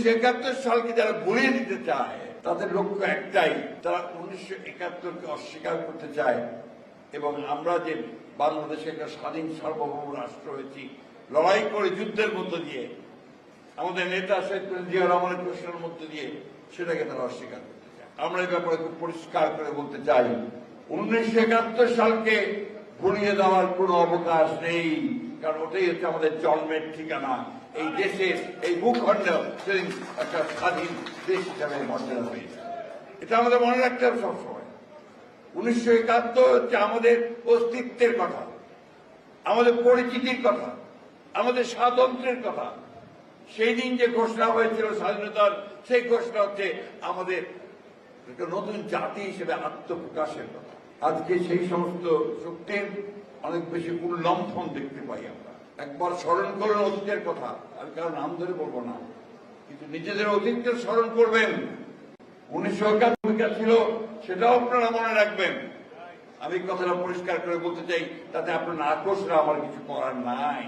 1971 সালকে যারা ভুলিয়ে দিতে চায় তাদের লক্ষ্য একটাই, তারা 1971কে অস্বীকার করতে চায় এবং আমরা যে বাংলাদেশে একটা স্বাধীন সার্বভৌম রাষ্ট্র হয়েছি লড়াই করে যুদ্ধের মধ্য দিয়ে আমাদের নেতা শহীদ জিয়া রহমানের প্রশ্নের মধ্য দিয়ে সেটাকে তারা অস্বীকার করতে চায়। আমরা এই ব্যাপারে খুব পরিষ্কার করে বলতে চাই 1971 সালকে ভুলিয়ে দেওয়ার কোনো অবকাশ নেই, কারণ ওটাই হচ্ছে আমাদের জন্মের ঠিকানা। এই দেশের এই ভূখণ্ড সেদিন একটা স্বাধীন দেশ হিসাবে মর্যাদা পেয়েছে, এটা আমাদের মনে রাখতে হবে সবসময়। 1971 হচ্ছে আমাদের অস্তিত্বের কথা, আমাদের পরিচিতির কথা, আমাদের স্বাতন্ত্র্যের কথা। সেই দিন যে ঘোষণা হয়েছিল স্বাধীনতার, সেই ঘোষণা হচ্ছে আমাদের একটা নতুন জাতি হিসেবে আত্মপ্রকাশের কথা। আজকে সেই সমস্ত শক্তির অনেক বেশি উল্লম্ফন দেখতে পাই আমরা। একবার স্মরণ করুন অতীতের কথা, আমি কারো নাম ধরে বলবো না, কিন্তু নিজেদের অতীতকে স্মরণ করবেন। 1971 ছিল সেটাও আপনারা মনে রাখবেন। আমি কথাটা পরিষ্কার করে বলতে চাই, তাতে আপনার নাকশরা আমার কিছু করার নাই।